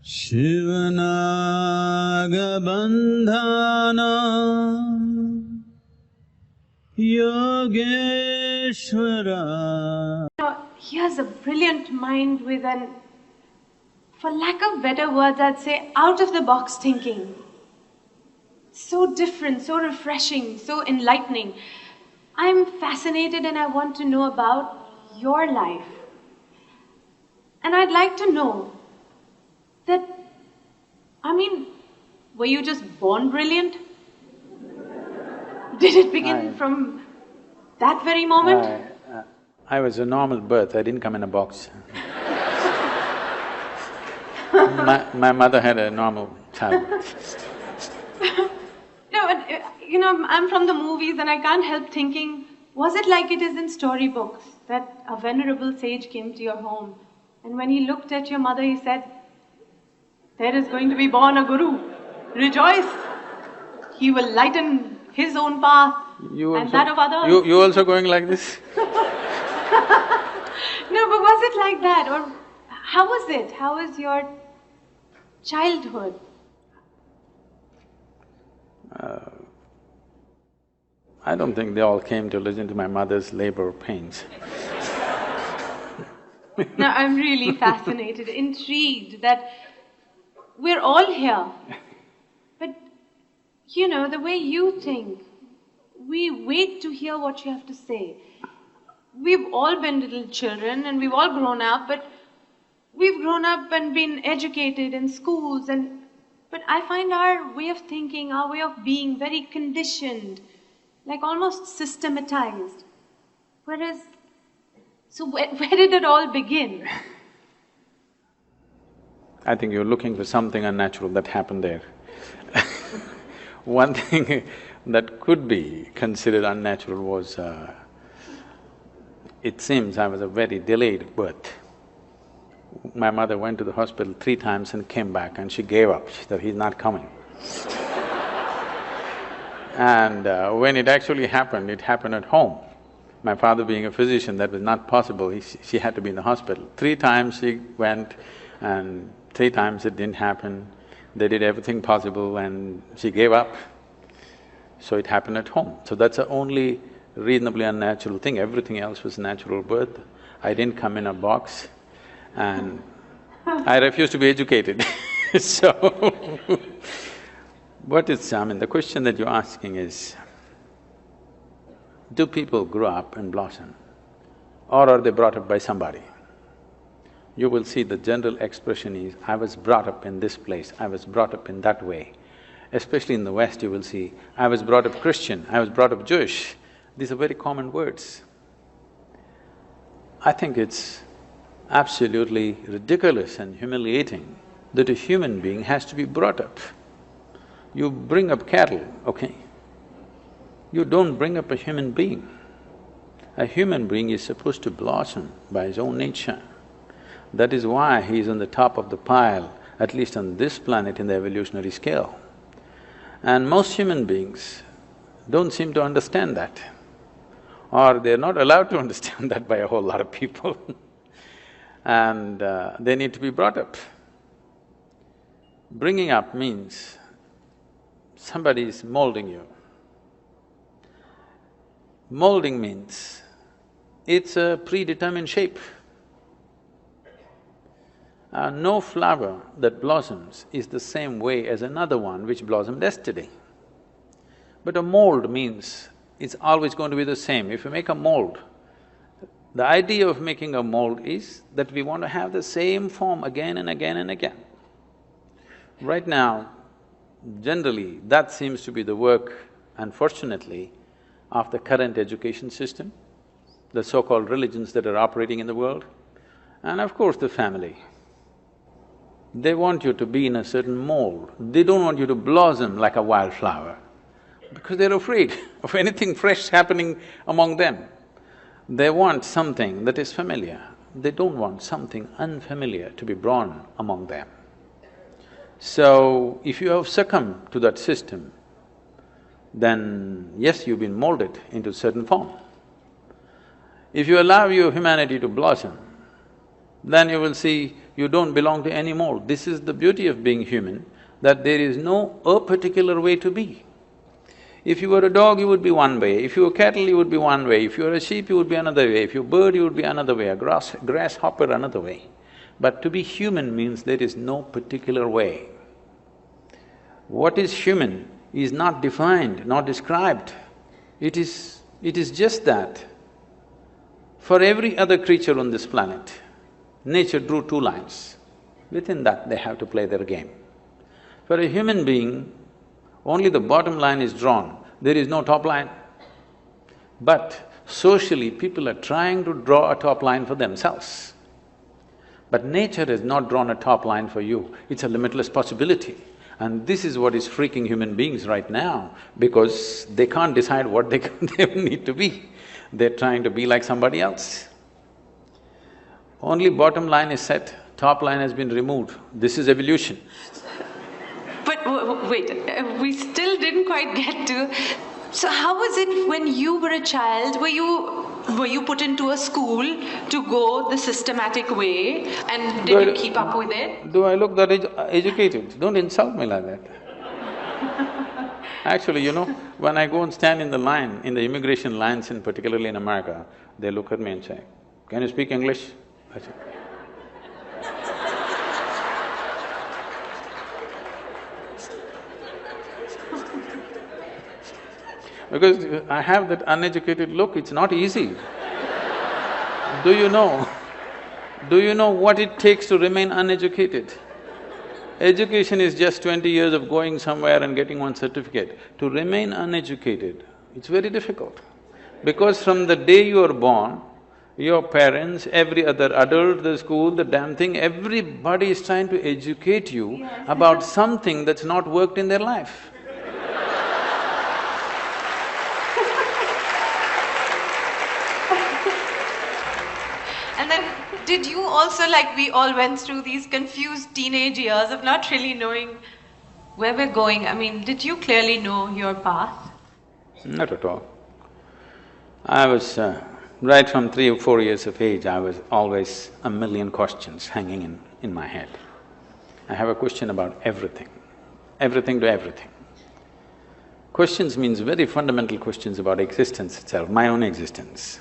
Shivanagabandhana Yogeshwara. He has a brilliant mind with for lack of better words, I'd say out-of-the-box thinking. So different, so refreshing, so enlightening. I'm fascinated and I want to know about your life. And I'd like to know that, were you just born brilliant? Did it begin from that very moment? I was a normal birth, I didn't come in a box. My mother had a normal childbirth. No, but I'm from the movies and I can't help thinking, was it like it is in storybooks, that a venerable sage came to your home and when he looked at your mother he said, there is going to be born a guru, rejoice, he will lighten his own path and that of others. You also going like this? No, but was it like that, or how was it? How was your childhood? I don't think they all came to listen to my mother's labor pains. Now I'm really fascinated, intrigued that we're all here. But the way you think, we wait to hear what you have to say. We've all been little children and we've all grown up, but we've grown up and been educated in schools but I find our way of thinking, our way of being very conditioned, like almost systematized. So where did it all begin? I think you're looking for something unnatural that happened there. One thing that could be considered unnatural was, it seems I was a very delayed birth. My mother went to the hospital 3 times and came back and she gave up, she said, he's not coming. And when it actually happened, it happened at home. My father being a physician, that was not possible, she had to be in the hospital. 3 times she went and 3 times it didn't happen. They did everything possible and she gave up. So it happened at home. So that's the only reasonably unnatural thing, everything else was natural birth. I didn't come in a box and I refused to be educated so the question that you're asking is, do people grow up and blossom or are they brought up by somebody? You will see the general expression is, I was brought up in this place, I was brought up in that way. Especially in the West you will see, I was brought up Christian, I was brought up Jewish. These are very common words. I think it's absolutely ridiculous and humiliating that a human being has to be brought up. You bring up cattle, okay? You don't bring up a human being. A human being is supposed to blossom by his own nature. That is why he is on the top of the pile, at least on this planet in the evolutionary scale. And most human beings don't seem to understand that, or they're not allowed to understand that by a whole lot of people and they need to be brought up. Bringing up means somebody is molding you. Molding means it's a predetermined shape. No flower that blossoms is the same way as another one which blossomed yesterday. But a mold means it's always going to be the same. If you make a mold, the idea of making a mold is that we want to have the same form again and again and again. Right now, generally, that seems to be the work, unfortunately, of the current education system, the so-called religions that are operating in the world, and of course the family. They want you to be in a certain mold, they don't want you to blossom like a wildflower because they're afraid of anything fresh happening among them. They want something that is familiar, they don't want something unfamiliar to be born among them. So, if you have succumbed to that system, then yes, you've been molded into a certain form. If you allow your humanity to blossom, then you will see you don't belong to any mold. This is the beauty of being human, that there is no a particular way to be. If you were a dog, you would be one way, if you were cattle, you would be one way, if you were a sheep, you would be another way, if you were a bird, you would be another way, a grasshopper another way. But to be human means there is no particular way. What is human is not defined, not described. It is just that. For every other creature on this planet, nature drew two lines. Within that, they have to play their game. For a human being, only the bottom line is drawn, there is no top line. But socially, people are trying to draw a top line for themselves. But nature has not drawn a top line for you, it's a limitless possibility. And this is what is freaking human beings right now, because they can't decide what they need to be. They're trying to be like somebody else. Only bottom line is set, top line has been removed. This is evolution. But wait, we still didn't quite get to… So how was it when you were a child? Were you put into a school to go the systematic way, and did you keep up with it? Do I look that educated? Don't insult me like that. Actually, you know, when I go and stand in the line, in the immigration lines, and particularly in America, they look at me and say, "Can you speak English?" I say, because I have that uneducated look, it's not easy. Do you know what it takes to remain uneducated? Education is just 20 years of going somewhere and getting one certificate. To remain uneducated, it's very difficult. Because from the day you are born, your parents, every other adult, the school, the damn thing, everybody is trying to educate you about something that's not worked in their life. And then, did you also, like we all went through these confused teenage years of not really knowing where we're going? I mean, did you clearly know your path? Not at all. I was… right from 3 or 4 years of age, I was always a million questions hanging in my head. I have a question about everything to everything. Questions means very fundamental questions about existence itself, my own existence.